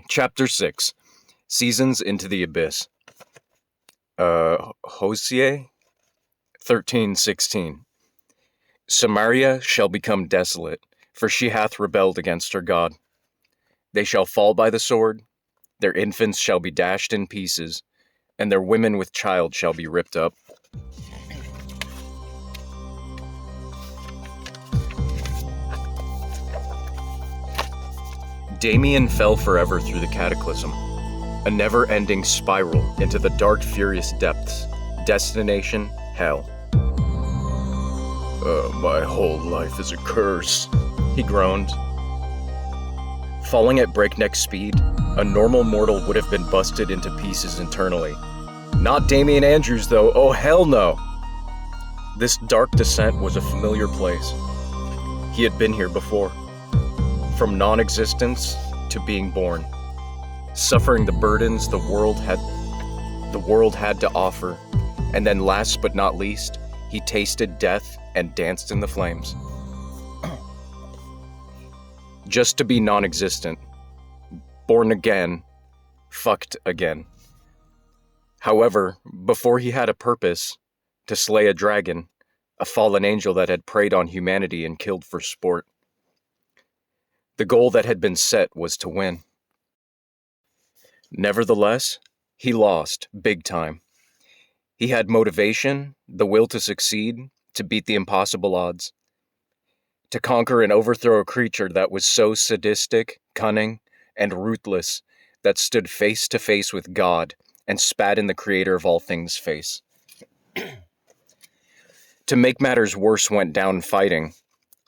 Chapter 6. Seasons into the Abyss. Hosea 13:16. Samaria shall become desolate, for she hath rebelled against her God. They shall fall by the sword, their infants shall be dashed in pieces, and their women with child shall be ripped up. Damien fell forever through the cataclysm, a never-ending spiral into the dark, furious depths. Destination, hell. My whole life is a curse, he groaned. Falling at breakneck speed, a normal mortal would have been busted into pieces internally. Not Damian Andrews, though. Oh, hell no! This dark descent was a familiar place. He had been here before. From non-existence to being born, suffering the burdens the world had to offer, and then last but not least, he tasted death and danced in the flames. Just to be non-existent, born again, fucked again. However, before he had a purpose, to slay a dragon, a fallen angel that had preyed on humanity and killed for sport. The goal that had been set was to win. Nevertheless, he lost, big time. He had motivation, the will to succeed, to beat the impossible odds, to conquer and overthrow a creature that was so sadistic, cunning, and ruthless that stood face to face with God and spat in the creator of all things' face. To make matters worse, went down fighting,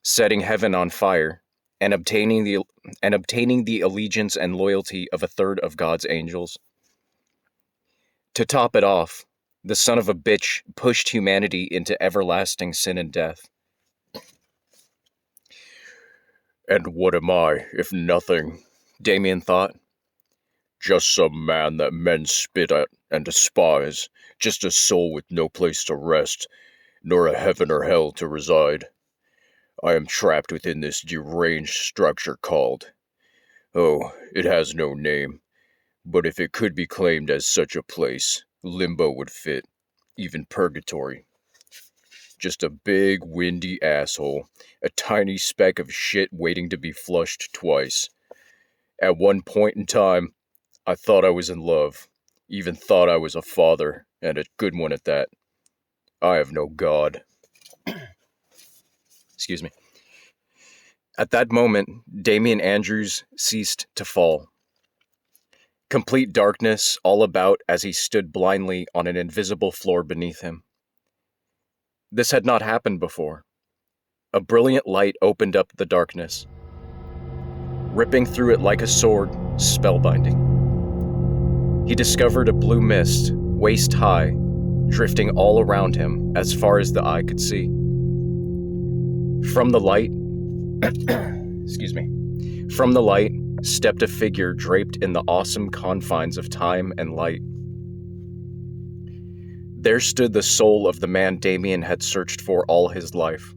setting heaven on fire, and obtaining the allegiance and loyalty of a third of God's angels. To top it off, the son of a bitch pushed humanity into everlasting sin and death. And what am I, if nothing? Damien thought. Just some man that men spit at and despise, just a soul with no place to rest, nor a heaven or hell to reside. I am trapped within this deranged structure called... Oh, it has no name, but if it could be claimed as such a place, limbo would fit, even purgatory. Just a big, windy asshole, a tiny speck of shit waiting to be flushed twice. At one point in time, I thought I was in love, even thought I was a father, and a good one at that. I have no God. Excuse me. At that moment, Damian Andrews ceased to fall. Complete darkness all about as he stood blindly on an invisible floor beneath him. This had not happened before. A brilliant light opened up the darkness, ripping through it like a sword, spellbinding. He discovered a blue mist, waist high, drifting all around him as far as the eye could see. From the light, From the light stepped a figure draped in the awesome confines of time and light. There stood the soul of the man Damien had searched for all his life.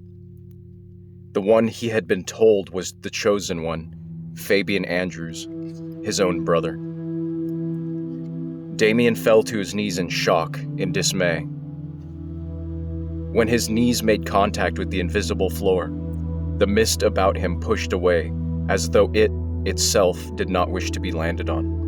The one he had been told was the chosen one, Fabian Andrews, his own brother. Damien fell to his knees in shock, in dismay. When his knees made contact with the invisible floor, the mist about him pushed away, as though it itself did not wish to be landed on.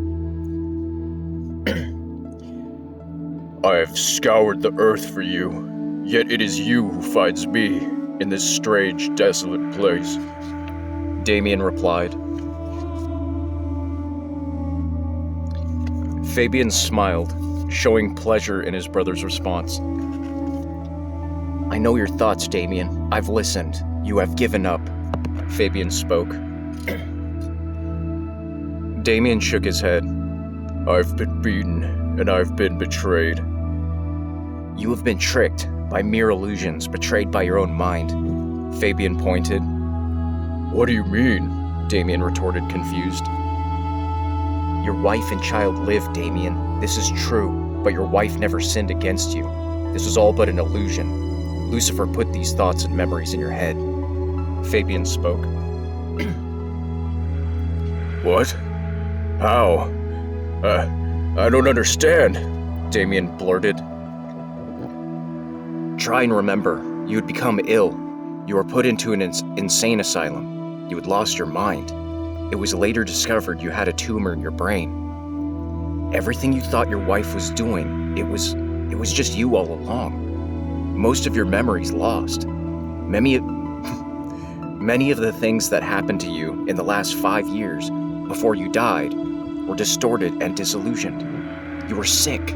I have scoured the earth for you, yet it is you who finds me in this strange, desolate place, Damien replied. Fabian smiled, showing pleasure in his brother's response. I know your thoughts, Damien. I've listened. You have given up, Fabian spoke. Damien shook his head. I've been beaten, and I've been betrayed. You have been tricked by mere illusions, betrayed by your own mind, Fabian pointed. What do you mean? Damien retorted, confused. Your wife and child live, Damien. This is true, but your wife never sinned against you. This was all but an illusion. Lucifer put these thoughts and memories in your head, Fabian spoke. What? How? I don't understand, Damien blurted. Try and remember, you had become ill. You were put into an insane asylum. You had lost your mind. It was later discovered you had a tumor in your brain. Everything you thought your wife was doing, it was just you all along. Most of your memories lost. Many of the things that happened to you in the last 5 years before you died were distorted and disillusioned. You were sick.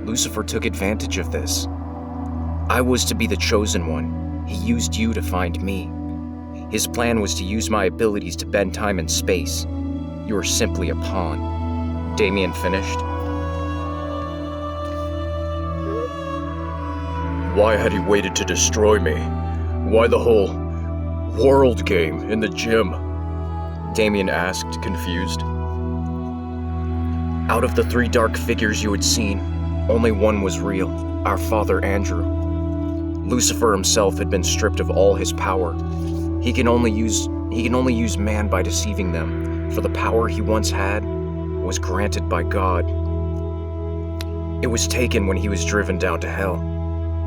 Lucifer took advantage of this. I was to be the chosen one. He used you to find me. His plan was to use my abilities to bend time and space. You were simply a pawn. Damien finished. Why had he waited to destroy me? Why the whole world game in the gym? Damien asked, confused. Out of the 3 dark figures you had seen, only one was real, our father Andrew. Lucifer himself had been stripped of all his power. He can only use man by deceiving them, for the power he once had was granted by God. It was taken when he was driven down to hell.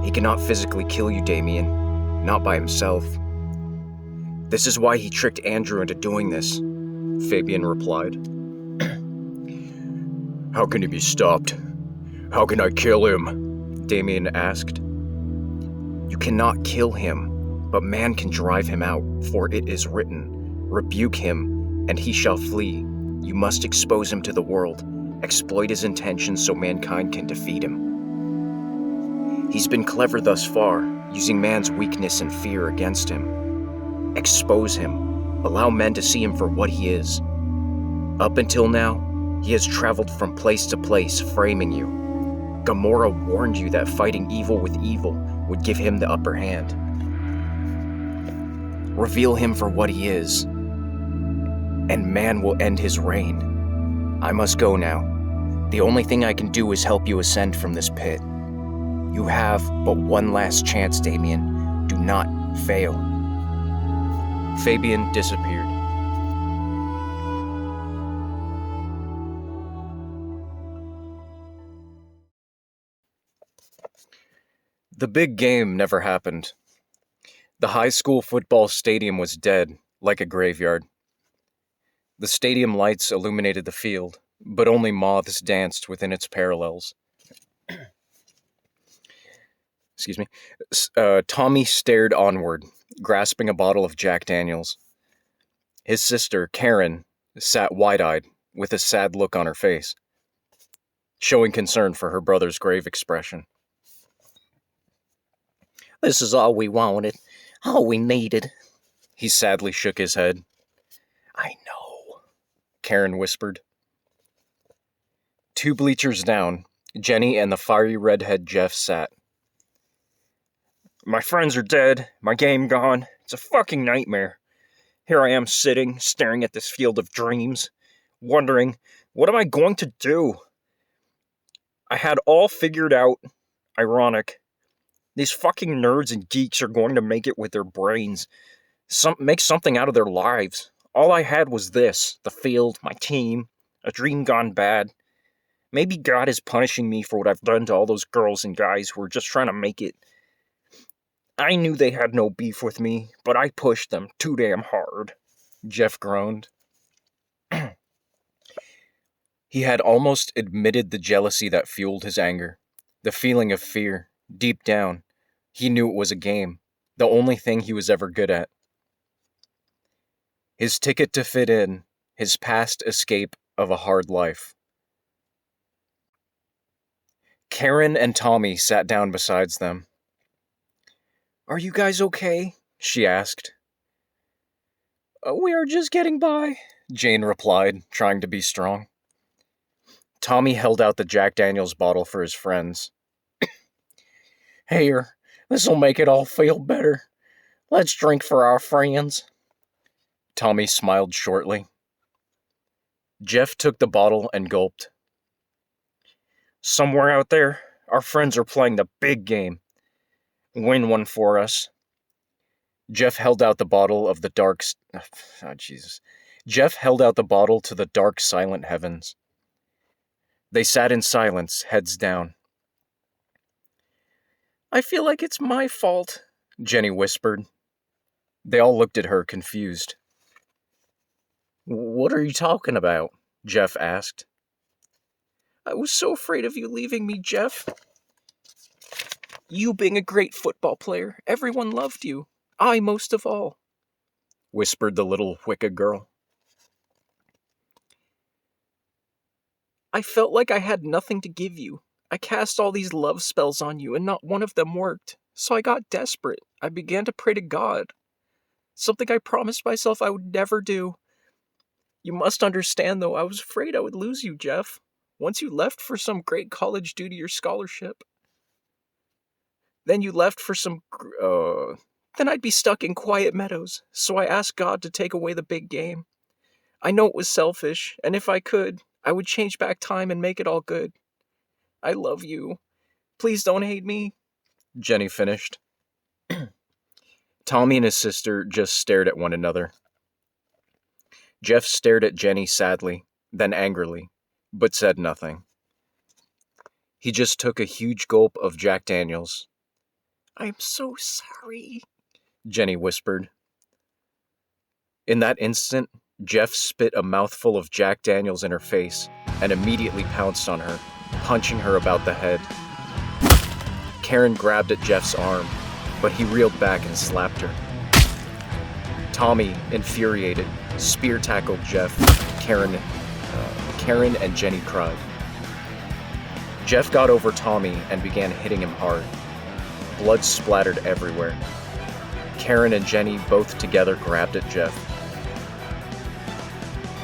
He cannot physically kill you, Damien, not by himself. This is why he tricked Andrew into doing this, Fabian replied. How can he be stopped? How can I kill him? Damien asked. You cannot kill him, but man can drive him out, for it is written, rebuke him, and he shall flee. You must expose him to the world, exploit his intentions so mankind can defeat him. He's been clever thus far, using man's weakness and fear against him. Expose him, allow men to see him for what he is. Up until now, he has traveled from place to place, framing you. Gamora warned you that fighting evil with evil would give him the upper hand. Reveal him for what he is, and man will end his reign. I must go now. The only thing I can do is help you ascend from this pit. You have but one last chance, Damien. Do not fail. Fabian disappeared. The big game never happened. The high school football stadium was dead, like a graveyard. The stadium lights illuminated the field, but only moths danced within its parallels. Excuse me. Tommy stared onward, grasping a bottle of Jack Daniels. His sister, Karen, sat wide-eyed, with a sad look on her face, showing concern for her brother's grave expression. This is all we wanted, all we needed. He sadly shook his head. I know, Karen whispered. 2 bleachers down, Jenny and the fiery redhead Jeff sat. My friends are dead, my game gone. It's a fucking nightmare. Here I am sitting, staring at this field of dreams, wondering, what am I going to do? I had all figured out. Ironic. These fucking nerds and geeks are going to make it with their brains. Make something out of their lives. All I had was this, the field, my team, a dream gone bad. Maybe God is punishing me for what I've done to all those girls and guys who are just trying to make it. I knew they had no beef with me, but I pushed them too damn hard. Jeff groaned. He had almost admitted the jealousy that fueled his anger, the feeling of fear. Deep down, he knew it was a game, the only thing he was ever good at. His ticket to fit in, his past escape of a hard life. Karen and Tommy sat down beside them. Are you guys okay? She asked. We are just getting by, Jane replied, trying to be strong. Tommy held out the Jack Daniels bottle for his friends. Here, this'll make it all feel better. Let's drink for our friends. Tommy smiled shortly. Jeff took the bottle and gulped. Somewhere out there, our friends are playing the big game. Win one for us. Jeff held out the bottle of the dark... Jeff held out the bottle to the dark, silent heavens. They sat in silence, heads down. I feel like it's my fault, Jenny whispered. They all looked at her, confused. What are you talking about? Jeff asked. I was so afraid of you leaving me, Jeff. You being a great football player, everyone loved you. I most of all, whispered the little Wicca girl. I felt like I had nothing to give you. I cast all these love spells on you, and not one of them worked. So I got desperate. I began to pray to God. Something I promised myself I would never do. You must understand, though, I was afraid I would lose you, Jeff. Once you left for some great college due to your scholarship. Then you left for some... Then I'd be stuck in quiet meadows, so I asked God to take away the big game. I know it was selfish, and if I could, I would change back time and make it all good. I love you. Please don't hate me, Jenny finished. Tommy and his sister just stared at one another. Jeff stared at Jenny sadly, then angrily, but said nothing. He just took a huge gulp of Jack Daniels. I'm so sorry, Jenny whispered. In that instant, Jeff spit a mouthful of Jack Daniels in her face and immediately pounced on her, punching her about the head. Karen grabbed at Jeff's arm, but he reeled back and slapped her. Tommy, infuriated, spear tackled Jeff. Karen and Jenny cried. Jeff got over Tommy and began hitting him hard. Blood splattered everywhere. Karen and Jenny both together grabbed at Jeff.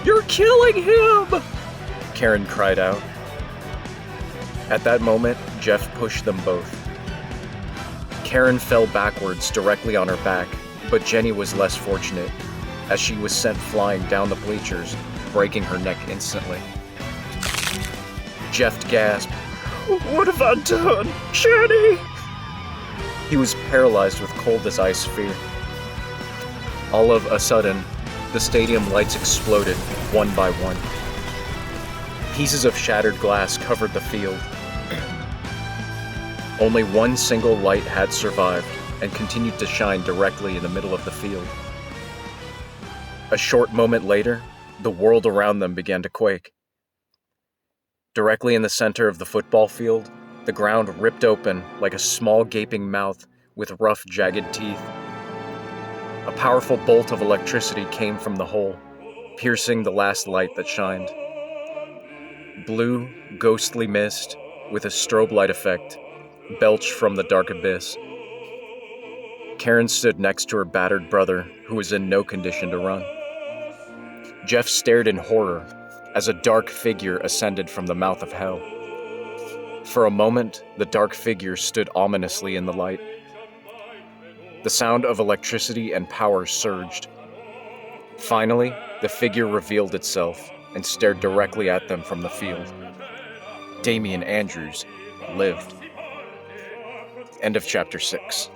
You're killing him! Karen cried out. At that moment, Jeff pushed them both. Karen fell backwards directly on her back, but Jenny was less fortunate, as she was sent flying down the bleachers, breaking her neck instantly. Jeff gasped. What have I done? Jenny! He was paralyzed with cold as ice fear. All of a sudden, the stadium lights exploded, one by one. Pieces of shattered glass covered the field. Only one single light had survived and continued to shine directly in the middle of the field. A short moment later, the world around them began to quake. Directly in the center of the football field, the ground ripped open like a small gaping mouth with rough, jagged teeth. A powerful bolt of electricity came from the hole, piercing the last light that shined. Blue, ghostly mist, with a strobe light effect, belched from the dark abyss. Karen stood next to her battered brother, who was in no condition to run. Jeff stared in horror as a dark figure ascended from the mouth of hell. For a moment, the dark figure stood ominously in the light. The sound of electricity and power surged. Finally, the figure revealed itself and stared directly at them from the field. Damian Andrews lived. End of chapter 6.